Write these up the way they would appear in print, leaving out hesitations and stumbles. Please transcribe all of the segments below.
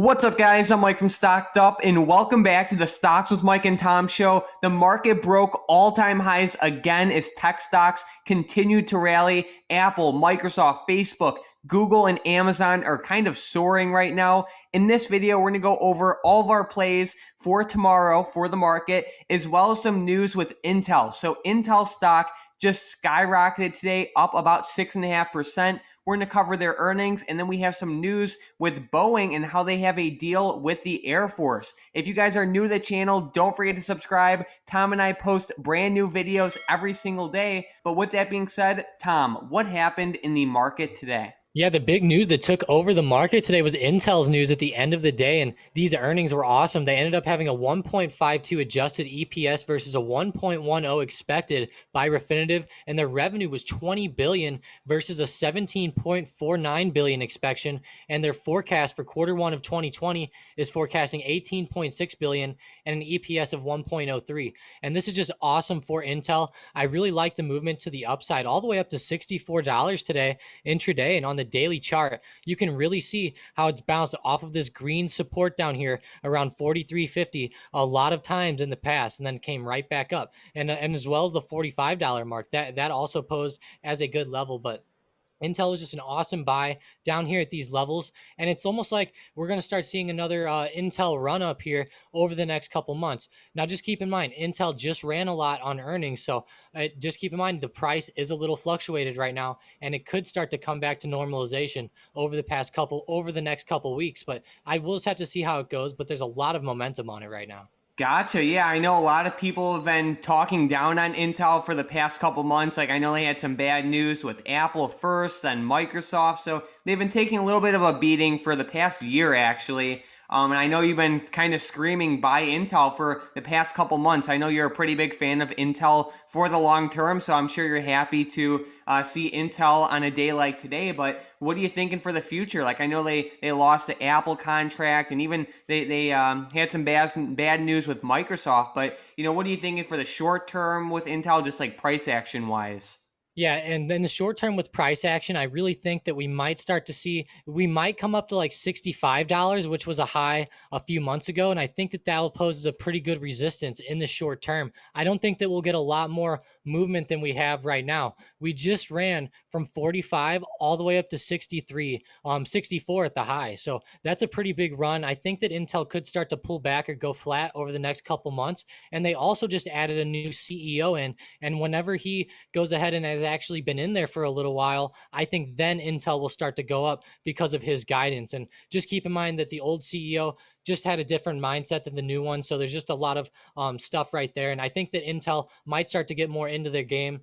What's up, guys? I'm Mike from StockedUp, and welcome back to the Stocks with Mike and Tom show. The market broke all-time highs again as tech stocks continued to rally. Apple, Microsoft, Facebook, Google, and Amazon are kind of soaring right now. In this video, we're going to go over all of our plays for tomorrow for the market, as well as some news with Intel. So Intel stock just skyrocketed today, up about 6.5%. We're going to cover their earnings, and then we have some news with Boeing and how they have a deal with the Air Force. If you guys are new to the channel, don't forget to subscribe. Tom and I post brand new videos every single day. But with that being said, Tom, what happened in the market today? Yeah, the big news that took over the market today was Intel's news at the end of the day, and these earnings were awesome. They ended up having a 1.52 adjusted EPS versus a 1.10 expected by Refinitiv, and their revenue was 20 billion versus a 17.49 billion expectation, and their forecast for quarter one of 2020 is forecasting 18.6 billion and an EPS of 1.03. And this is just awesome for Intel. I really like the movement to the upside all the way up to $64 today intraday, and on the daily chart, you can really see how it's bounced off of this green support down here around 43.50 a lot of times in the past, and then came right back up. And as well as the $45 mark, that also posed as a good level. But Intel is just an awesome buy down here at these levels. And it's almost like we're going to start seeing another Intel run up here over the next couple months. Now, just keep in mind, Intel just ran a lot on earnings. So just keep in mind the price is a little fluctuated right now, and it could start to come back to normalization over the next couple weeks. But I will just have to see how it goes. But there's a lot of momentum on it right now. Gotcha. Yeah, I know a lot of people have been talking down on Intel for the past couple months. Like, I know they had some bad news with Apple first, then Microsoft. So they've been taking a little bit of a beating for the past year, actually. And I know you've been kind of screaming buy Intel for the past couple months. I know you're a pretty big fan of Intel for the long term, so I'm sure you're happy to see Intel on a day like today. But what are you thinking for the future? Like, I know they lost the Apple contract, and even they had some bad news with Microsoft. But, what are you thinking for the short term with Intel, just like price action wise? Yeah, and then the short term with price action, I really think that we might come up to like $65, which was a high a few months ago. And I think that will pose as a pretty good resistance in the short term. I don't think that we'll get a lot more movement than we have right now. We just ran from 45 all the way up to 63, 64 at the high. So that's a pretty big run. I think that Intel could start to pull back or go flat over the next couple months. And they also just added a new CEO in. And whenever he goes ahead and has actually been in there for a little while, I think then Intel will start to go up because of his guidance. And just keep in mind that the old CEO just had a different mindset than the new one. So there's just a lot of stuff right there. And I think that Intel might start to get more into their game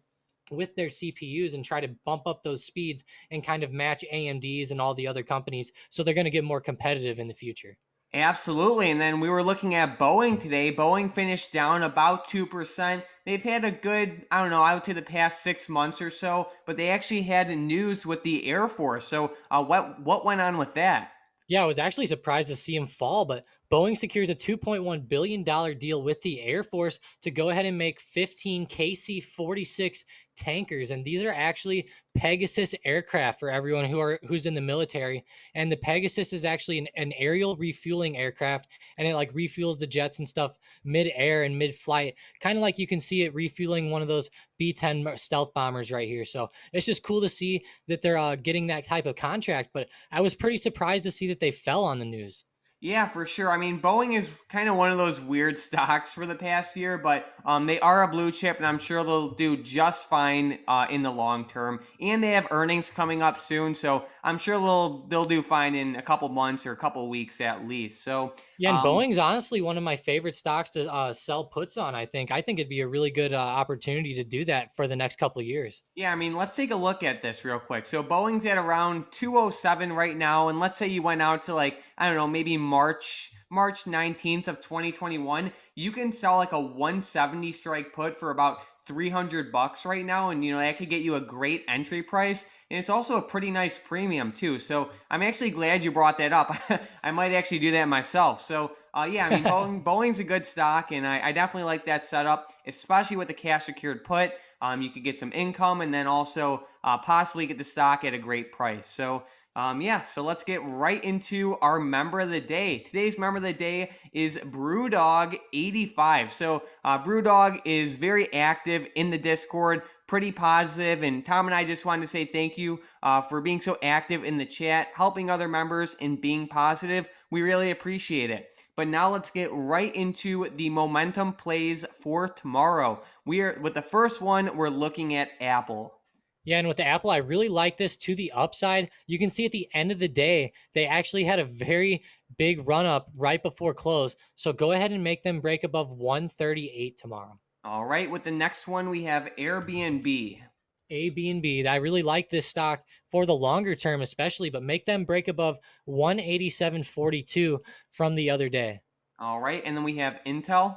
with their CPUs and try to bump up those speeds and kind of match AMD's and all the other companies. So they're going to get more competitive in the future. Absolutely. And then we were looking at Boeing today. Boeing finished down about 2%. They've had a good, I don't know, I would say the past 6 months or so, but they actually had news with the Air Force. So what went on with that? Yeah, I was actually surprised to see him fall, but Boeing secures a $2.1 billion deal with the Air Force to go ahead and make 15 KC-46 tankers. And these are actually Pegasus aircraft for everyone who's in the military. And the Pegasus is actually an aerial refueling aircraft, and it like refuels the jets and stuff mid-air and mid-flight, kind of like you can see it refueling one of those B-10 stealth bombers right here. So it's just cool to see that they're getting that type of contract, but I was pretty surprised to see that they fell on the news. Yeah, for sure. I mean, Boeing is kind of one of those weird stocks for the past year, but they are a blue chip, and I'm sure they'll do just fine in the long term. And they have earnings coming up soon, so I'm sure they'll do fine in a couple months or a couple weeks at least. So Yeah, and Boeing's honestly one of my favorite stocks to sell puts on. I think it'd be a really good opportunity to do that for the next couple of years. yeah, I mean, let's take a look at this real quick. So Boeing's at around 207 right now, and let's say you went out to, like, I don't know, maybe March 19th of 2021, you can sell like a 170 strike put for about $300 right now, and that could get you a great entry price, and it's also a pretty nice premium too. So I'm actually glad you brought that up. I might actually do that myself. So yeah, I mean, Boeing's a good stock, and I definitely like that setup, especially with the cash secured put. You could get some income, and then also possibly get the stock at a great price. So Yeah, so let's get right into our member of the day. Today's member of the day is Brewdog85. So Brewdog is very active in the Discord, pretty positive, and Tom and I just wanted to say thank you for being so active in the chat, helping other members, and being positive. We really appreciate it. But now let's get right into the momentum plays for tomorrow. We are with the first one. We're looking at Apple. Yeah, and with the Apple, I really like this to the upside. You can see at the end of the day, they actually had a very big run up right before close. So go ahead and make them break above 138 tomorrow. All right, with the next one, we have Airbnb. A, B, and B. I really like this stock for the longer term, especially, but make them break above 187.42 from the other day. All right, and then we have Intel.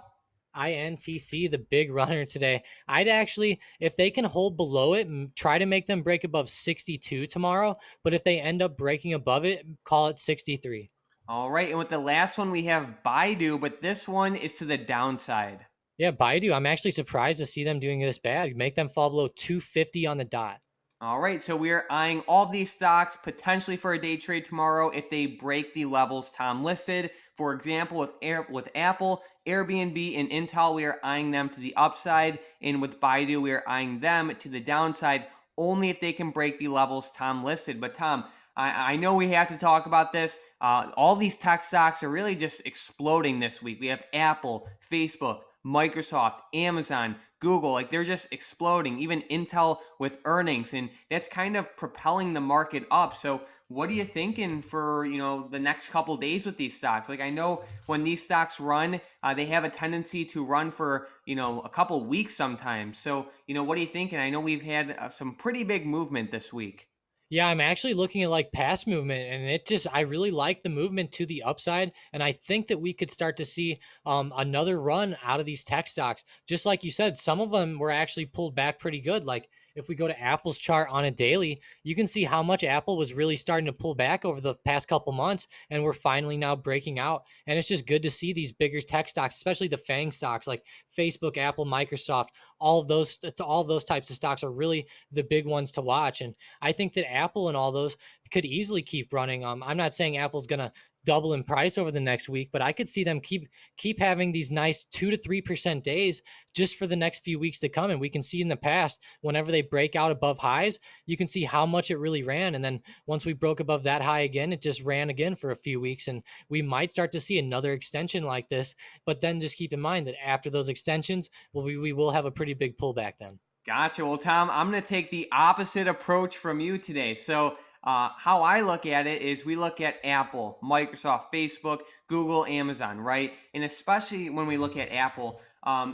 INTC, the big runner today. I'd actually, if they can hold below it, try to make them break above 62 tomorrow. But if they end up breaking above it, call it 63. All right, and with the last one, we have Baidu, but this one is to the downside. Yeah, Baidu, I'm actually surprised to see them doing this bad. Make them fall below 250 on the dot. All right, so we are eyeing all these stocks potentially for a day trade tomorrow if they break the levels Tom listed. For example, with Apple, Airbnb, and Intel, we are eyeing them to the upside, and with Baidu, we are eyeing them to the downside only if they can break the levels Tom listed. But Tom, I know we have to talk about this. All these tech stocks are really just exploding this week. We have Apple, Facebook, Microsoft, Amazon, Google, like they're just exploding. Even Intel with earnings, and that's kind of propelling the market up. So, what are you thinking for the next couple days with these stocks? Like I know when these stocks run, they have a tendency to run for a couple weeks sometimes. So, what are you thinking? I know we've had some pretty big movement this week. Yeah, I'm actually looking at like past movement, and I really like the movement to the upside. And I think that we could start to see another run out of these tech stocks. Just like you said, some of them were actually pulled back pretty good. Like if we go to Apple's chart on a daily, you can see how much Apple was really starting to pull back over the past couple months, and we're finally now breaking out. And it's just good to see these bigger tech stocks, especially the FANG stocks like Facebook, Apple, Microsoft. All of those types of stocks are really the big ones to watch. And I think that Apple and all those could easily keep running. I'm not saying Apple's gonna double in price over the next week, but I could see them keep having these nice 2 to 3% days just for the next few weeks to come. And we can see in the past, whenever they break out above highs, you can see how much it really ran. And then once we broke above that high again, it just ran again for a few weeks. And we might start to see another extension like this. But then just keep in mind that after those extensions, we will have a pretty big pullback then. Gotcha. Well, Tom, I'm going to take the opposite approach from you today. So, how I look at it is we look at Apple, Microsoft, Facebook, Google, Amazon, right? And especially when we look at Apple,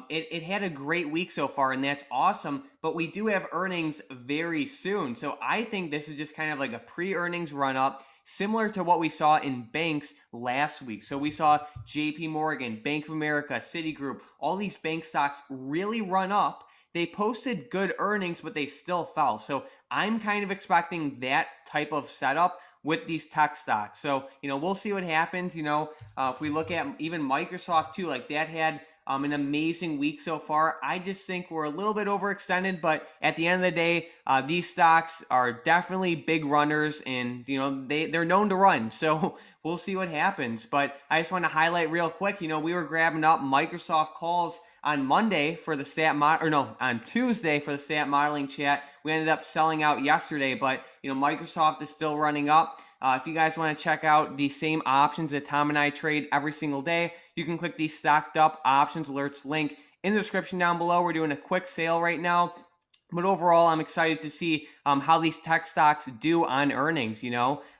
it had a great week so far, and that's awesome. But we do have earnings very soon. So, I think this is just kind of like a pre earnings run up, similar to what we saw in banks last week. So, we saw JP Morgan, Bank of America, Citigroup, all these bank stocks really run up. They posted good earnings, but they still fell. So I'm kind of expecting that type of setup with these tech stocks. So, we'll see what happens. If we look at even Microsoft too, like that had an amazing week so far. I just think we're a little bit overextended, but at the end of the day, these stocks are definitely big runners, and they're known to run. So we'll see what happens. But I just want to highlight real quick. We were grabbing up Microsoft calls on Monday for the on Tuesday for the stat modeling chat. We ended up selling out yesterday, but Microsoft is still running up. If you guys want to check out the same options that Tom and I trade every single day, you can click the Stocked Up Options Alerts link in the description down below. We're doing a quick sale right now. But overall, I'm excited to see how these tech stocks do on earnings,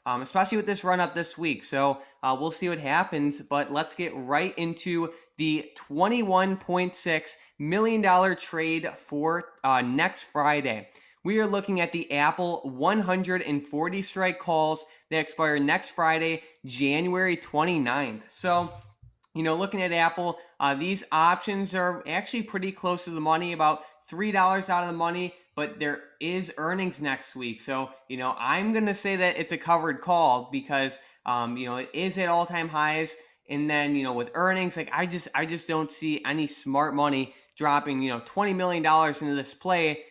especially with this run up this week. So we'll see what happens. But let's get right into the $21.6 million trade for next Friday. We are looking at the Apple 140 strike calls that expire next Friday, January 29th. So, looking at Apple, these options are actually pretty close to the money, about $3 out of the money, but there is earnings next week. So, I'm going to say that it's a covered call because, it is at all-time highs. And then, with earnings, like I just don't see any smart money dropping, $20 million into this play.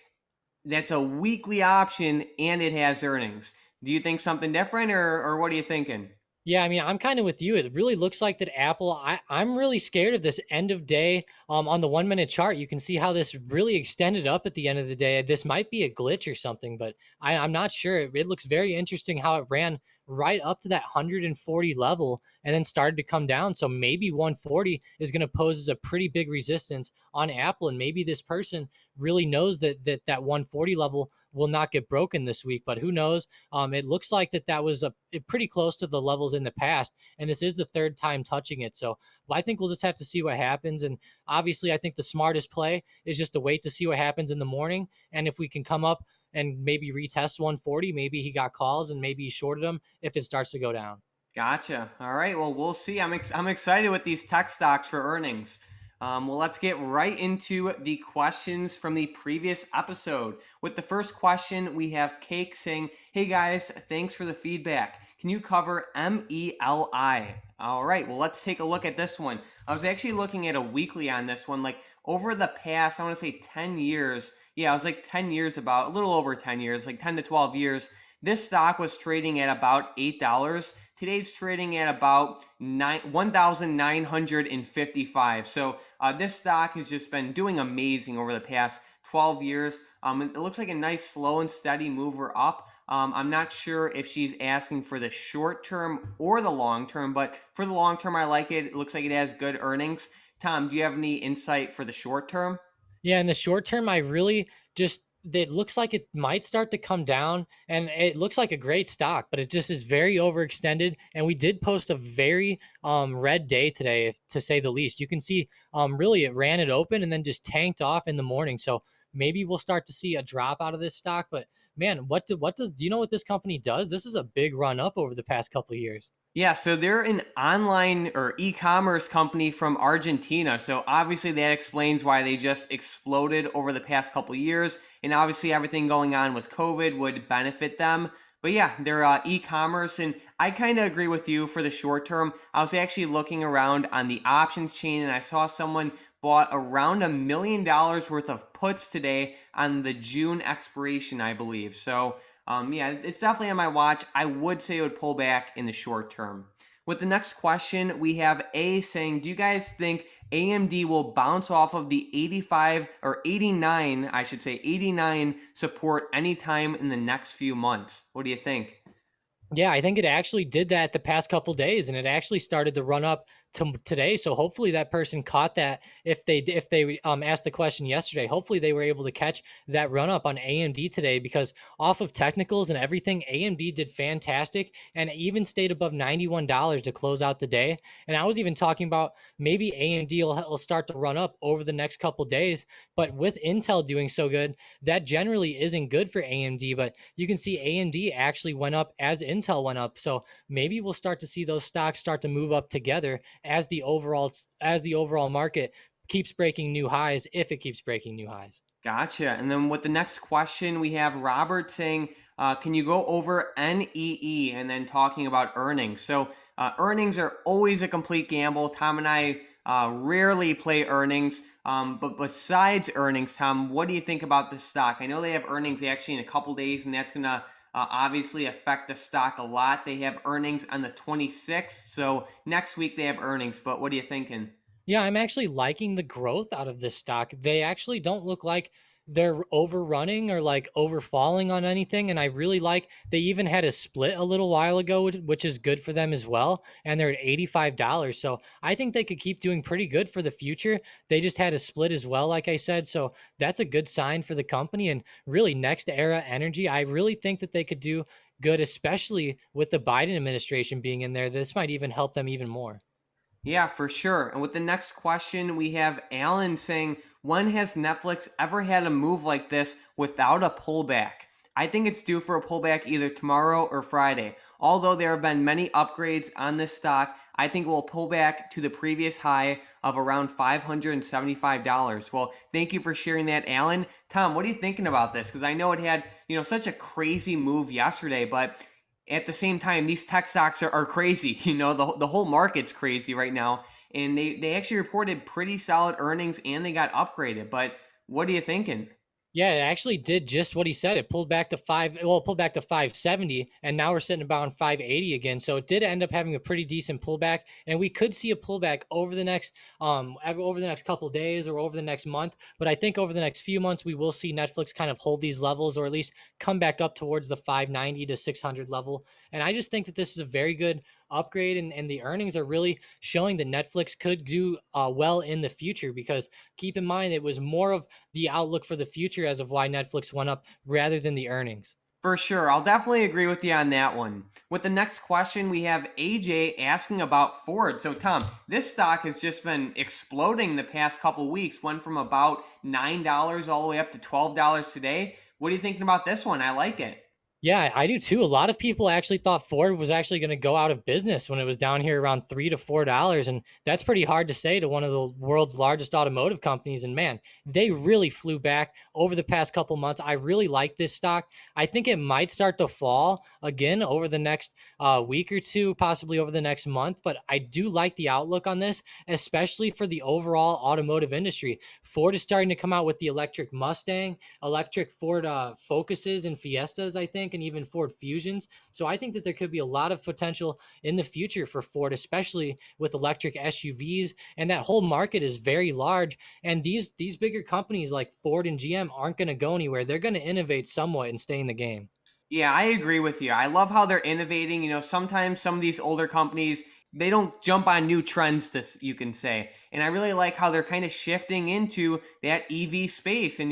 That's a weekly option and it has earnings. Do you think something different, or what are you thinking? Yeah, I mean, I'm kind of with you. It really looks like that Apple. I'm really scared of this end of day. On the 1 minute chart, you can see how this really extended up at the end of the day. This might be a glitch or something, but I'm not sure. It looks very interesting how it ran right up to that 140 level and then started to come down. So maybe 140 is going to pose as a pretty big resistance on Apple, and maybe this person really knows that 140 level will not get broken this week. But who knows? It looks like that was pretty close to the levels in the past, and this is the third time touching it. So I think we'll just have to see what happens. And obviously, I think the smartest play is just to wait to see what happens in the morning, and if we can come up and maybe retest 140, maybe he got calls and maybe he shorted them if it starts to go down. Gotcha. All right. Well, we'll see. I'm excited with these tech stocks for earnings. Well, let's get right into the questions from the previous episode. With the first question, we have Cake saying, "Hey guys, thanks for the feedback. Can you cover MELI?" All right. Well, let's take a look at this one. I was actually looking at a weekly on this one. Like over the past, I want to say 10 years. Yeah, it was like 10 years, about a little over 10 years, like 10 to 12 years. This stock was trading at about $8. Today's trading at about 1,955. So this stock has just been doing amazing over the past 12 years. It looks like a nice slow and steady mover up. I'm not sure if she's asking for the short term or the long term, but for the long term, I like it. It looks like it has good earnings. Tom, do you have any insight for the short term? Yeah, in the short term, I really just it looks like it might start to come down, and it looks like a great stock, but it just is very overextended. And we did post a very red day today, to say the least. You can see really it ran it open and then just tanked off in the morning. So maybe we'll start to see a drop out of this stock. But man, do you know what this company does? This is a big run up over the past couple of years. Yeah, so they're an online or e-commerce company from Argentina. So obviously that explains why they just exploded over the past couple years. And obviously everything going on with COVID would benefit them. But yeah, they're e-commerce, and I kind of agree with you for the short term. I was actually looking around on the options chain, and I saw someone bought around $1 million worth of puts today on the June expiration, I believe. So yeah, it's definitely on my watch. I would say it would pull back in the short term. With the next question, we have A saying, "Do you guys think AMD will bounce off of the 85 or 89, I should say 89 support anytime in the next few months?" What do you think? Yeah, I think it actually did that the past couple days, and it actually started to run up to today. So hopefully that person caught that. If they asked the question yesterday, hopefully they were able to catch that run up on AMD today, because off of technicals and everything, AMD did fantastic and even stayed above $91 to close out the day. And I was even talking about maybe AMD will start to run up over the next couple days, but with Intel doing so good, that generally isn't good for AMD. But you can see AMD actually went up as Intel went up. So maybe we'll start to see those stocks start to move up together as the overall market keeps breaking new highs, if it keeps breaking new highs. Gotcha. And then with the next question, we have Robert saying, "Can you go over NEE and then talking about earnings?" So earnings are always a complete gamble. Tom and I rarely play earnings. But besides earnings, Tom, what do you think about the stock? I know they have earnings actually in a couple days, and that's gonna obviously affect the stock a lot. They have earnings on the 26th, so next week they have earnings. But what are you thinking? Yeah, I'm actually liking the growth out of this stock. They actually don't look like they're overrunning or like overfalling on anything. And I really like they even had a split a little while ago, which is good for them as well. And they're at $85. So I think they could keep doing pretty good for the future. They just had a split as well, like I said. So that's a good sign for the company. And really, next era energy, I really think that they could do good, especially with the Biden administration being in there. This might even help them even more. Yeah, for sure. And with the next question, we have Alan saying, "When has Netflix ever had a move like this without a pullback? I think it's due for a pullback either tomorrow or Friday. Although there have been many upgrades on this stock, I think it will pull back to the previous high of around $575." Well, thank you for sharing that, Alan. Tom, what are you thinking about this? Because I know it had, such a crazy move yesterday, but at the same time, these tech stocks are crazy. The whole market's crazy right now. And they actually reported pretty solid earnings and they got upgraded. But what are you thinking? Yeah, it actually did just what he said. It pulled back to it pulled back to 570, and now we're sitting about 580 again. So it did end up having a pretty decent pullback, and we could see a pullback over the next couple days or over the next month. But I think over the next few months we will see Netflix kind of hold these levels, or at least come back up towards the 590 to 600 level. And I just think that this is a very good upgrade, and the earnings are really showing that Netflix could do well in the future, because keep in mind it was more of the outlook for the future as of why Netflix went up rather than the earnings. For sure. I'll definitely agree with you on that one. With the next question, we have AJ asking about Ford. So, Tom, this stock has just been exploding the past couple weeks, went from about $9 all the way up to $12 today. What are you thinking about this one? I like it. Yeah, I do too. A lot of people actually thought Ford was actually going to go out of business when it was down here around $3 to $4, and that's pretty hard to say to one of the world's largest automotive companies. And man, they really flew back over the past couple months. I really like this stock. I think it might start to fall again over the next week or two, possibly over the next month. But I do like the outlook on this, especially for the overall automotive industry. Ford is starting to come out with the electric Mustang, electric Ford Focuses and Fiestas, I think, and even Ford Fusions. So I think that there could be a lot of potential in the future for Ford, especially with electric SUVs. And that whole market is very large. And these bigger companies like Ford and GM aren't going to go anywhere. They're going to innovate somewhat and stay in the game. Yeah, I agree with you. I love how they're innovating. Sometimes some of these older companies, they don't jump on new trends, you can say. And I really like how they're kind of shifting into that EV space. And,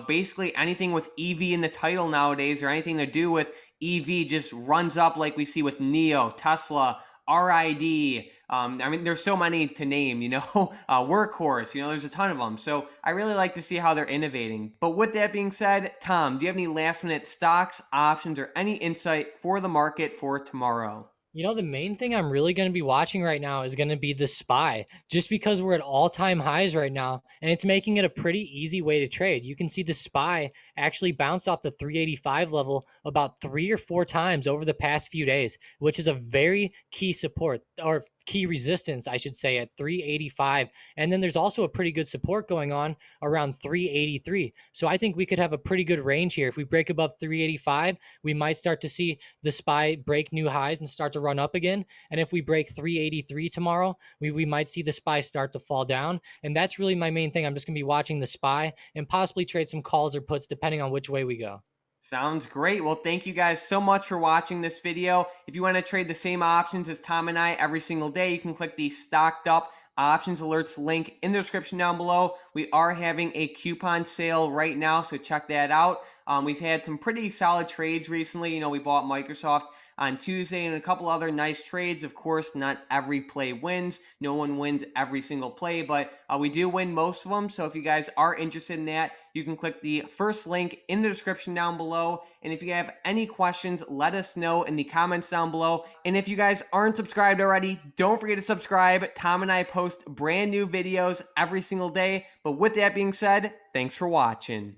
basically anything with EV in the title nowadays, or anything to do with EV, just runs up, like we see with NIO, Tesla, RID. I mean, there's so many to name, Workhorse, there's a ton of them. So I really like to see how they're innovating. But with that being said, Tom, do you have any last minute stocks, options, or any insight for the market for tomorrow? The main thing I'm really going to be watching right now is going to be the SPY, just because we're at all-time highs right now, and it's making it a pretty easy way to trade. You can see the SPY actually bounced off the 385 level about 3 or 4 times over the past few days, which is a very key support, or key resistance, I should say, at 385. And then there's also a pretty good support going on around 383. So I think we could have a pretty good range here. If we break above 385, we might start to see the SPY break new highs and start to run up again. And if we break 383 tomorrow, we might see the SPY start to fall down. And that's really my main thing. I'm just going to be watching the SPY and possibly trade some calls or puts depending on which way we go. Sounds great. Well, thank you guys so much for watching this video. If you want to trade the same options as Tom and I every single day, you can click the Stocked Up Options Alerts link in the description down below. We are having a coupon sale right now, so check that out. We've had some pretty solid trades recently. We bought Microsoft on Tuesday and a couple other nice trades. Of course, not every play wins. No one wins every single play, but we do win most of them. So if you guys are interested in that, you can click the first link in the description down below. And if you have any questions, let us know in the comments down below. And if you guys aren't subscribed already, don't forget to subscribe. Tom and I post brand new videos every single day. But with that being said, thanks for watching.